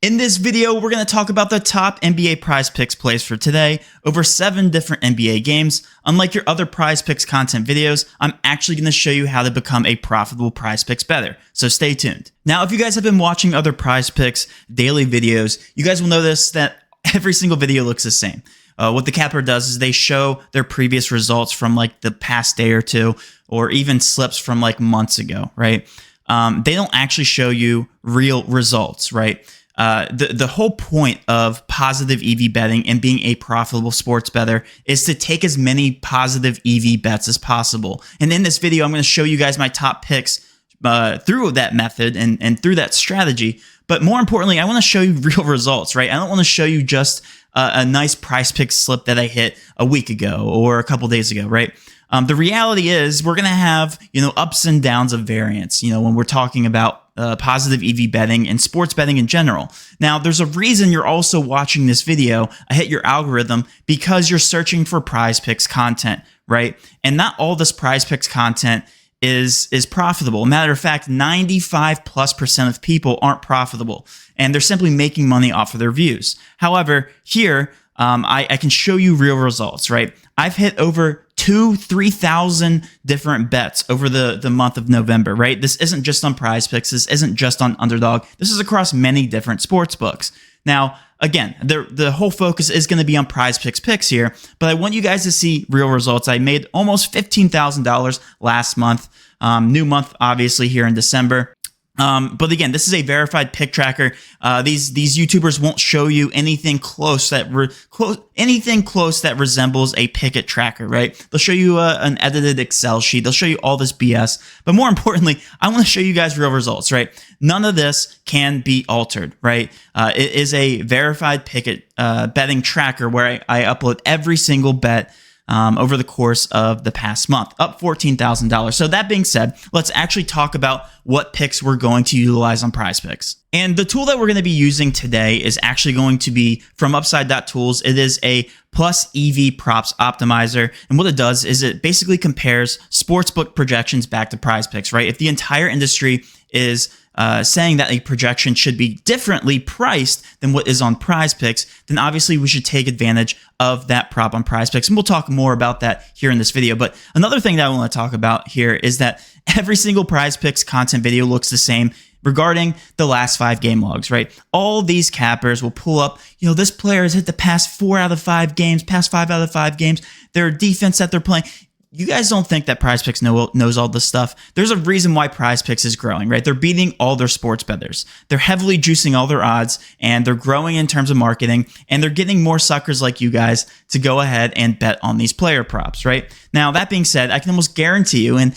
In this video, we're going to talk about the top NBA Prizepicks plays for today, over 7 different NBA games. Unlike your other Prizepicks content videos, I'm actually going to show you how to become a profitable Prizepicks bettor, so stay tuned. Now, if you guys have been watching other Prizepicks daily videos, you guys will notice that every single video looks the same. What the capper does is they show their previous results from like the past day or two, or even slips from like months ago, right? They don't actually show you real results, right? The whole point of positive EV betting and being a profitable sports bettor is to take as many positive EV bets as possible. And in this video, I'm going to show you guys my top picks through that method and through that strategy. But more importantly, I want to show you real results, right? I don't want to show you just a nice Prizepicks slip that I hit a week ago or a couple days ago, right? The reality is we're going to have, ups and downs of variance, when we're talking about positive EV betting and sports betting in general. Now, there's a reason you're also watching this video. I hit your algorithm because you're searching for Prizepicks content, right? And not all this Prizepicks content is profitable. Matter of fact, 95+% of people aren't profitable, and they're simply making money off of their views. However, here, I can show you real results, right? I've hit over 3,000 different bets over the month of November, right? This isn't just on Prizepicks. This isn't just on Underdog. This is across many different sports books. Now, again, the whole focus is going to be on Prizepicks picks here, but I want you guys to see real results. I made almost $15,000 last month. New month, obviously, here in December. But again, this is a verified pick tracker. These YouTubers won't show you anything close that resembles a Pickett tracker, right? They'll show you an edited Excel sheet. They'll show you all this BS. But more importantly, I want to show you guys real results, right? None of this can be altered, right? It is a verified Pickett betting tracker where I upload every single bet over the course of the past month, up $14,000. So that being said, let's actually talk about what picks we're going to utilize on Prizepicks. And the tool that we're going to be using today is actually going to be from Upside.Tools. It is a plus EV props optimizer. And what it does is it basically compares sportsbook projections back to Prizepicks, right? If the entire industry is saying that a projection should be differently priced than what is on Prizepicks, then obviously we should take advantage of that prop on Prizepicks. And we'll talk more about that here in this video. But another thing that I want to talk about here is that every single Prizepicks content video looks the same regarding the last 5 game logs, right? All these cappers will pull up, this player has hit the past 4 out of 5 games, past 5 out of 5 games, their defense that they're playing. You guys don't think that Prizepicks knows all this stuff. There's a reason why Prizepicks is growing, right? They're beating all their sports bettors. They're heavily juicing all their odds, and they're growing in terms of marketing, and they're getting more suckers like you guys to go ahead and bet on these player props, right? Now, that being said, I can almost guarantee you, and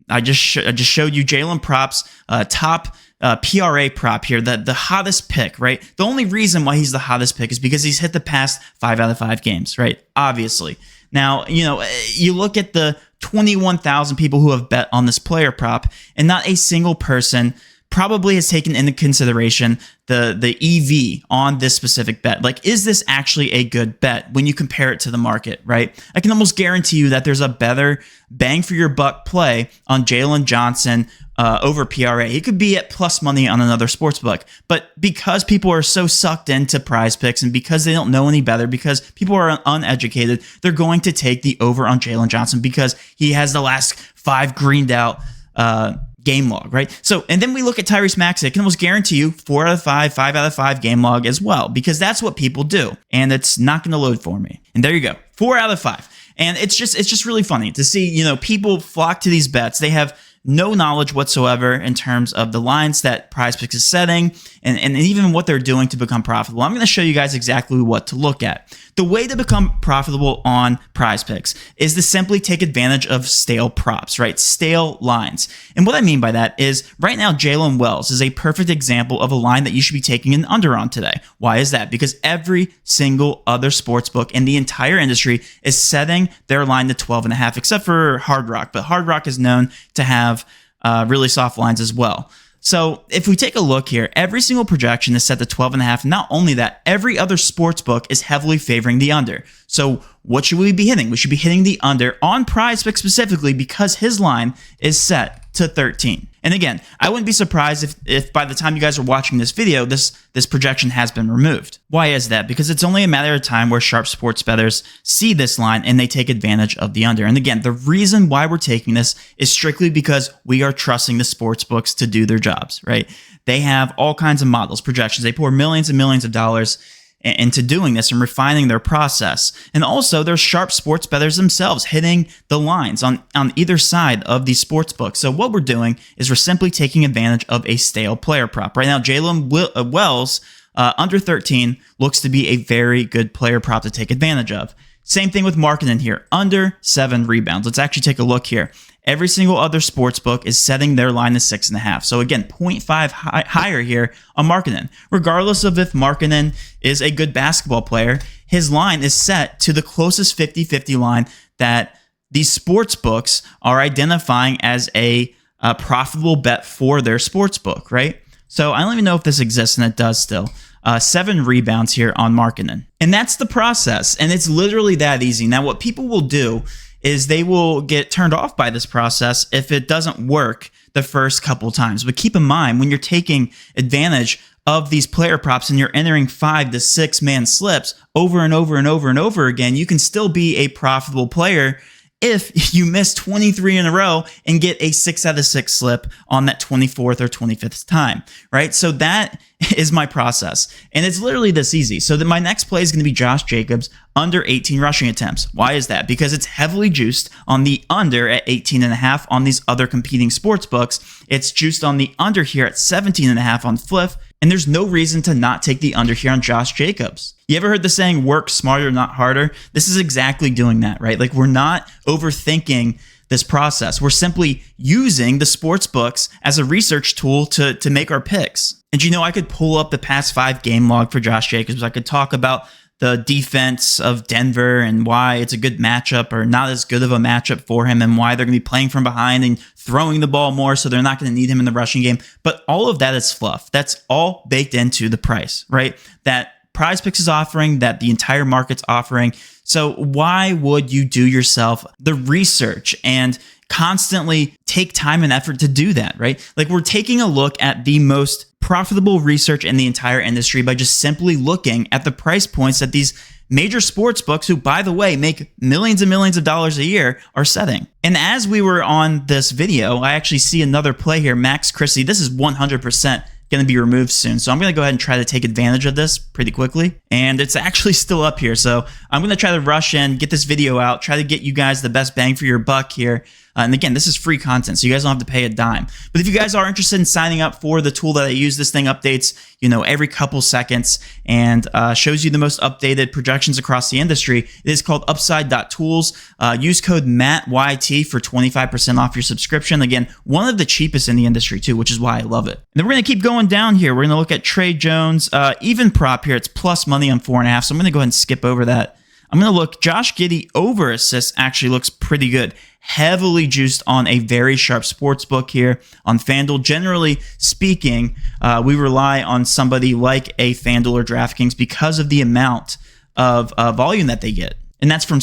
I just showed you Jalen Prop's top PRA prop here, the hottest pick, right? The only reason why he's the hottest pick is because he's hit the past 5 out of 5 games, right? Obviously. Now, you look at the 21,000 people who have bet on this player prop, and not a single person probably has taken into consideration the EV on this specific bet. Like, is this actually a good bet when you compare it to the market, right? I can almost guarantee you that there's a better bang for your buck play on Jalen Johnson over PRA. He could be at plus money on another sports book. But because people are so sucked into Prizepicks and because they don't know any better, because people are uneducated, they're going to take the over on Jalen Johnson because he has the last 5 greened out game log, right? So, and then we look at Tyrese Maxey. I can almost guarantee you 4 out of 5, 5 out of 5 game log as well, because that's what people do. And it's not going to load for me. And there you go. 4 out of 5. And it's just really funny to see, people flock to these bets. They have no knowledge whatsoever in terms of the lines that Prizepicks is setting and even what they're doing to become profitable. I'm going to show you guys exactly what to look at. The way to become profitable on Prizepicks is to simply take advantage of stale props, right? Stale lines. And what I mean by that is right now, Jalen Wells is a perfect example of a line that you should be taking an under on today. Why is that? Because every single other sports book in the entire industry is setting their line to 12.5, except for Hard Rock. But Hard Rock is known to have really soft lines as well. So if we take a look here, every single projection is set to 12.5. Not only that, every other sports book is heavily favoring the under. So what should we be hitting? We should be hitting the under on Prizepicks specifically because his line is set to 13. And again, I wouldn't be surprised if by the time you guys are watching this video, this projection has been removed. Why is that? Because it's only a matter of time where sharp sports bettors see this line and they take advantage of the under. And again, the reason why we're taking this is strictly because we are trusting the sports books to do their jobs, right? They have all kinds of models, projections. They pour millions and millions of dollars into doing this and refining their process. And also, there's sharp sports bettors themselves hitting the lines on either side of these sports books. So what we're doing is we're simply taking advantage of a stale player prop. Right now, Jalen Wells, under 13, looks to be a very good player prop to take advantage of. Same thing with Markkanen here, under 7 rebounds. Let's actually take a look here. Every single other sports book is setting their line to 6.5. So again, 0.5 higher here on Markkanen. Regardless of if Markkanen is a good basketball player, his line is set to the closest 50-50 line that these sports books are identifying as a profitable bet for their sports book, right? So I don't even know if this exists, and it does still. 7 rebounds here on Markkanen. And that's the process, and it's literally that easy. Now, what people will do is they will get turned off by this process if it doesn't work the first couple times. But keep in mind, when you're taking advantage of these player props and you're entering 5 to 6 man slips over and over and over and over again, you can still be a profitable player if you miss 23 in a row and get a 6 out of 6 slip on that 24th or 25th time, right? So that is my process. And it's literally this easy. So my next play is going to be Josh Jacobs under 18 rushing attempts. Why is that? Because it's heavily juiced on the under at 18.5 on these other competing sports books. It's juiced on the under here at 17.5 on Fliff. And there's no reason to not take the under here on Josh Jacobs. You ever heard the saying, work smarter, not harder? This is exactly doing that, right? Like, we're not overthinking this process. We're simply using the sports books as a research tool to make our picks. And I could pull up the past 5 game log for Josh Jacobs. I could talk about the defense of Denver and why it's a good matchup or not as good of a matchup for him and why they're going to be playing from behind and throwing the ball more, so they're not going to need him in the rushing game. But all of that is fluff. That's all baked into the price, right? That Prizepicks is offering, that the entire market's offering. So why would you do yourself the research and constantly take time and effort to do that, right? Like, we're taking a look at the most profitable research in the entire industry by just simply looking at the price points that these major sports books, who, by the way, make millions and millions of dollars a year, are setting. And as we were on this video, I actually see another play here, Max Christie. This is 100% going to be removed soon. So I'm going to go ahead and try to take advantage of this pretty quickly. And it's actually still up here. So I'm going to try to rush in, get this video out, try to get you guys the best bang for your buck here. And again, this is free content, so you guys don't have to pay a dime. But if you guys are interested in signing up for the tool that I use, this thing updates, every couple seconds and shows you the most updated projections across the industry. It is called upside.tools. Use code MATTYT for 25% off your subscription. Again, one of the cheapest in the industry too, which is why I love it. And then we're going to keep going down here. We're going to look at Trey Jones, even prop here. It's plus money on 4.5. So I'm going to go ahead and skip over that. I'm going to look, Josh Giddey over assists actually looks pretty good. Heavily juiced on a very sharp sports book here on FanDuel. Generally speaking, we rely on somebody like a FanDuel or DraftKings because of the amount of volume that they get. And that's from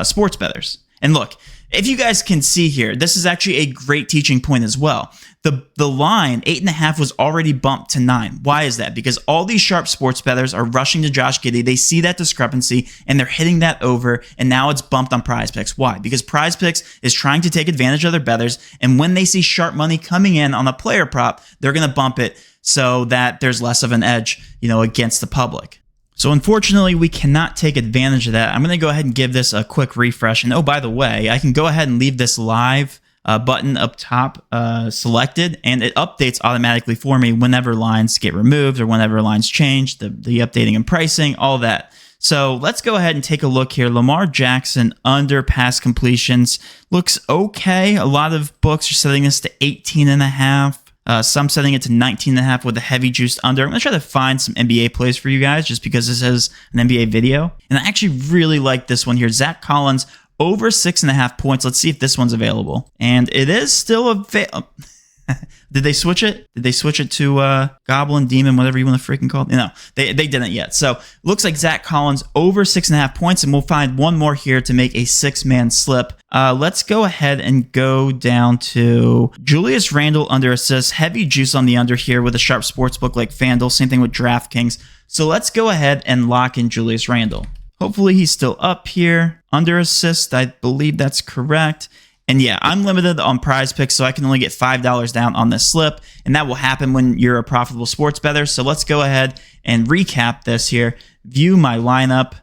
sports bettors. And look, if you guys can see here, this is actually a great teaching point as well. The line, 8.5, was already bumped to 9. Why is that? Because all these sharp sports bettors are rushing to Josh Giddey. They see that discrepancy, and they're hitting that over, and now it's bumped on Prizepicks. Why? Because Prizepicks is trying to take advantage of their bettors, and when they see sharp money coming in on a player prop, they're going to bump it so that there's less of an edge, against the public. So unfortunately, we cannot take advantage of that. I'm going to go ahead and give this a quick refresh. And oh, by the way, I can go ahead and leave this live button up top selected, and it updates automatically for me whenever lines get removed or whenever lines change, the updating and pricing, all that. So let's go ahead and take a look here. Lamar Jackson under pass completions looks okay. A lot of books are setting this to 18.5. Some setting it to 19.5 with a heavy juiced under. I'm going to try to find some NBA plays for you guys just because this is an NBA video. And I actually really like this one here. Zach Collins over 6.5 points. Let's see if this one's available. And it is still available. Did they switch it? Did they switch it to Goblin, Demon, whatever you want to freaking call it? No, they didn't yet. So looks like Zach Collins over 6.5 points, and we'll find one more here to make a 6-man slip. Let's go ahead and go down to Julius Randle under assists. Heavy juice on the under here with a sharp sportsbook like FanDuel. Same thing with DraftKings. So let's go ahead and lock in Julius Randle. Hopefully he's still up here. Under assist, I believe that's correct. And yeah, I'm limited on Prizepicks, so I can only get $5 down on this slip, and that will happen when you're a profitable sports bettor. So let's go ahead and recap this here. View my lineup.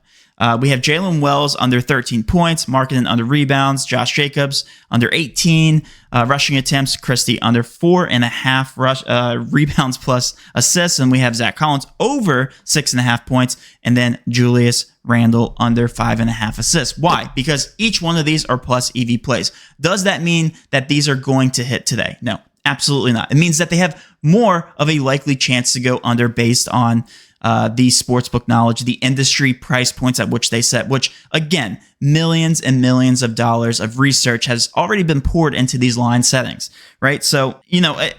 We have Jalen Wells under 13 points, Markkanen under rebounds, Josh Jacobs under 18 rushing attempts, Christie under 4.5 rebounds plus assists, and we have Zach Collins over 6.5 points, and then Julius Randle under 5.5 assists. Why? Because each one of these are plus EV plays. Does that mean that these are going to hit today? No, absolutely not. It means that they have more of a likely chance to go under based on the sportsbook knowledge, the industry price points at which they set, which again, millions and millions of dollars of research has already been poured into these line settings, right? So,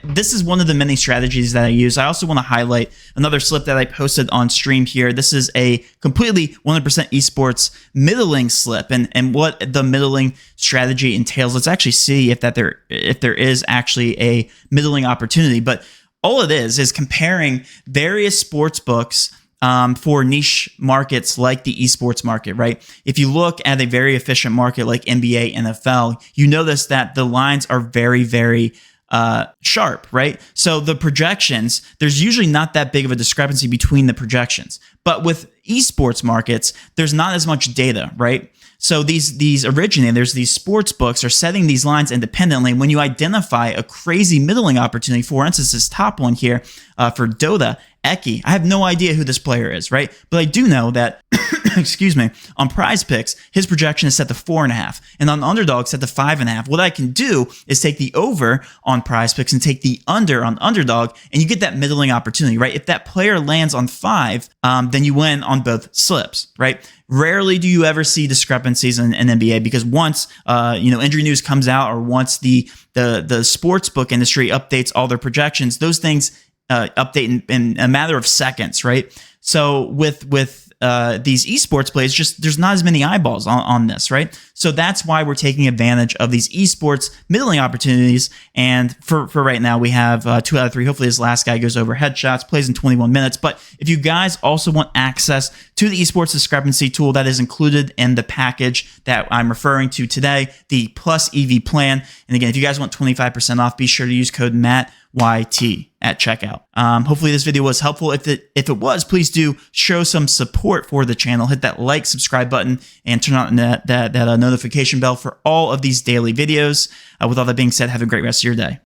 this is one of the many strategies that I use. I also want to highlight another slip that I posted on stream here. This is a completely 100% esports middling slip, and what the middling strategy entails. Let's actually see if there is actually a middling opportunity, but all it is comparing various sports books for niche markets like the esports market, right? If you look at a very efficient market like NBA, NFL, you notice that the lines are very, very sharp, right? So the projections, there's usually not that big of a discrepancy between the projections. But with esports markets, there's not as much data, right? So these originators, these sports books are setting these lines independently. When you identify a crazy middling opportunity, for instance, this top one here for Dota, Eki, I have no idea who this player is, right? But I do know that, excuse me, on Prizepicks, his projection is set to 4.5, and on Underdog set to 5.5. What I can do is take the over on Prizepicks and take the under on Underdog, and you get that middling opportunity, right? If that player lands on 5, then you win on both slips, right? Rarely do you ever see discrepancies in NBA because once injury news comes out, or once the sportsbook industry updates all their projections, those things update in a matter of seconds, right? So with these esports plays, there's not as many eyeballs on this, right? So that's why we're taking advantage of these esports middling opportunities. And for right now, we have 2 out of 3. Hopefully this last guy goes over headshots, plays in 21 minutes. But if you guys also want access to the esports discrepancy tool that is included in the package that I'm referring to today, the Plus EV plan. And again, if you guys want 25% off, be sure to use code MATTYT at checkout. Hopefully this video was helpful. If it was, please do show some support for the channel. Hit that like, subscribe button, and turn on that notification bell for all of these daily videos. With all that being said, have a great rest of your day.